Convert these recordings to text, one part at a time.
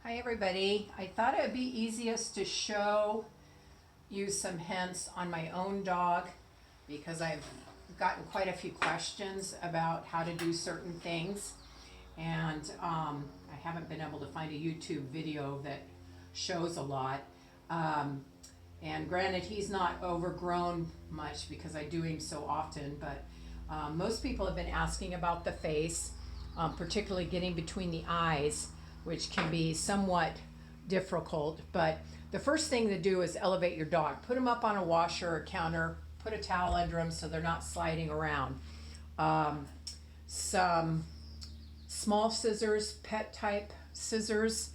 Hi everybody. I thought it would be easiest to show you some hints on my own dog because I've gotten quite a few questions about how to do certain things, and I haven't been able to find a YouTube video that shows a lot. Um, and granted, he's not overgrown much because I do him so often, but most people have been asking about the face, particularly getting between the eyes, which can be somewhat difficult. But the first thing to do is elevate your dog. Put them up on a washer or counter, put a towel under them so they're not sliding around. Some small scissors, pet type scissors,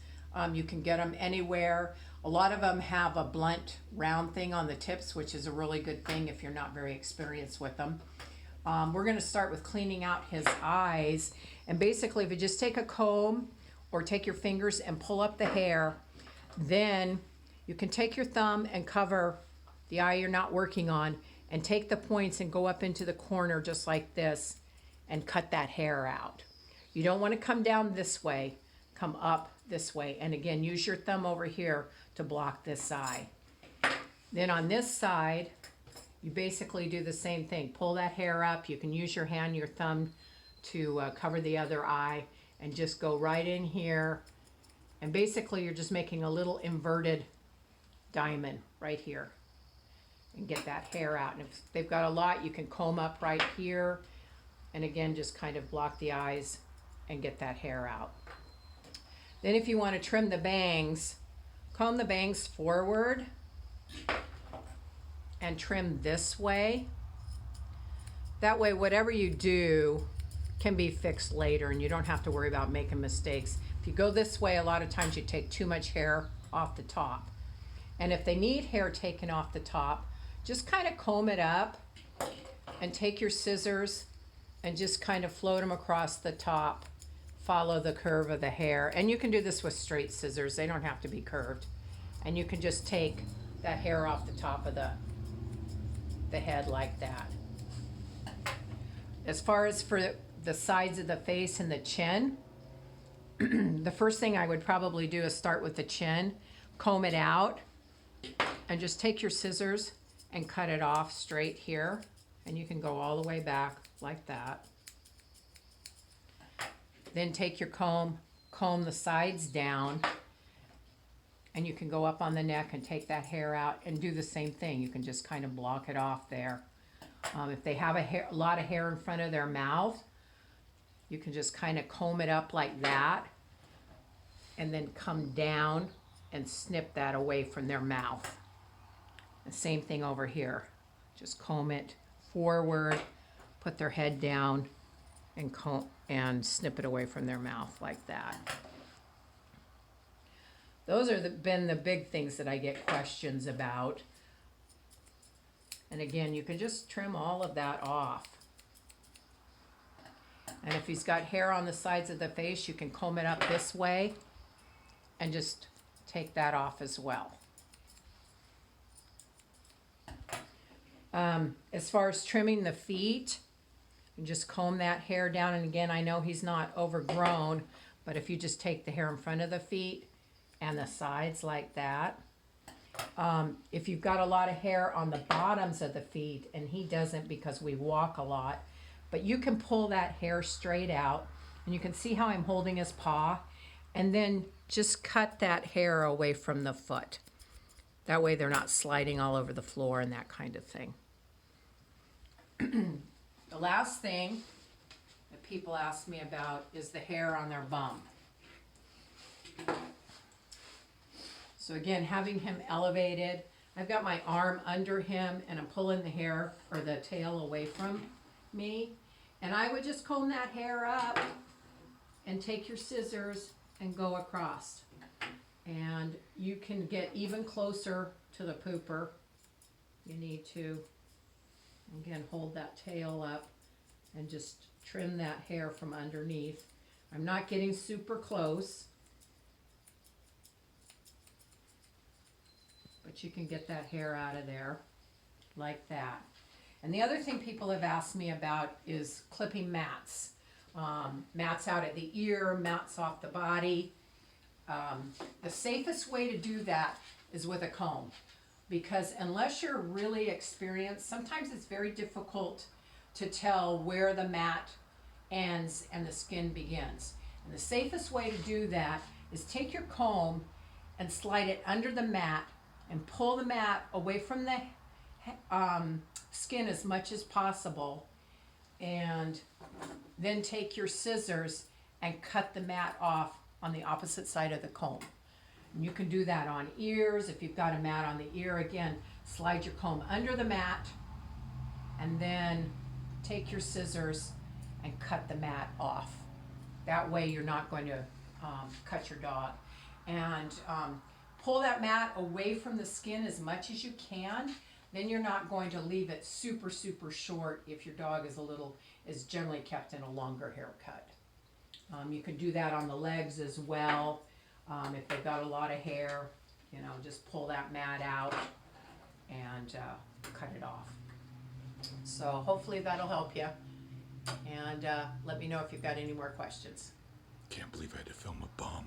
you can get them anywhere. A lot of them have a blunt round thing on the tips, which is a really good thing if you're not very experienced with them. We're going to start with cleaning out his eyes. And basically, if you just take a comb or take your fingers and pull up the hair, then you can take your thumb and cover the eye you're not working on and take the points and go up into the corner just like this and cut that hair out. You don't want to come down this way, come up this way. And again, use your thumb over here to block this eye. Then on this side, you basically do the same thing. Pull that hair up. You can use your hand, your thumb to cover the other eye and just go right in here. And basically you're just making a little inverted diamond right here and get that hair out. And if they've got a lot, you can comb up right here and again just kind of block the eyes and get that hair out. Then if you want to trim the bangs, comb the bangs forward and trim this way. That way whatever you do can be fixed later and you don't have to worry about making mistakes. If you go this way, a lot of times you take too much hair off the top. And if they need hair taken off the top, just kind of comb it up and take your scissors and just kind of float them across the top. Follow the curve of the hair. And you can do this with straight scissors. They don't have to be curved. And you can just take that hair off the top of the head like that. As far as for the sides of the face and the chin, the first thing I would probably do is start with the chin, comb it out, and just take your scissors and cut it off straight here. And you can go all the way back like that. Then take your comb the sides down, and you can go up on the neck and take that hair out and do the same thing. You can just kind of block it off there. If they have a lot of hair in front of their mouth, you can just kind of comb it up like that and then come down and snip that away from their mouth. The same thing over here. Just comb it forward, put their head down, and comb and snip it away from their mouth like that. Those are been the big things that I get questions about. And again, you can just trim all of that off. And if he's got hair on the sides of the face, you can comb it up this way and just take that off as well. As far as trimming the feet, you just comb that hair down. And again, I know he's not overgrown, but if you just take the hair in front of the feet and the sides like that. If you've got a lot of hair on the bottoms of the feet, and he doesn't because we walk a lot, but you can pull that hair straight out, and you can see how I'm holding his paw, and then just cut that hair away from the foot. That way they're not sliding all over the floor and that kind of thing. The last thing that people ask me about is the hair on their bum. So again, having him elevated, I've got my arm under him and I'm pulling the hair or the tail away from me. And I would just comb that hair up and take your scissors and go across. And you can get even closer to the pooper. You need to, again, hold that tail up and just trim that hair from underneath. I'm not getting super close, but you can get that hair out of there like that. And the other thing people have asked me about is clipping mats. Mats out at the ear, mats off the body. The safest way to do that is with a comb, because unless you're really experienced, sometimes it's very difficult to tell where the mat ends and the skin begins. And the safest way to do that is take your comb and slide it under the mat and pull the mat away from the skin as much as possible, and then take your scissors and cut the mat off on the opposite side of the comb. And you can do that on ears. If you've got a mat on the ear, again, slide your comb under the mat and then take your scissors and cut the mat off. That way you're not going to cut your dog. And pull that mat away from the skin as much as you can. Then you're not going to leave it super, super short if your dog is generally kept in a longer haircut. You can do that on the legs as well. If they've got a lot of hair, just pull that mat out and cut it off. So hopefully that'll help you. And let me know if you've got any more questions. Can't believe I had to film a bum.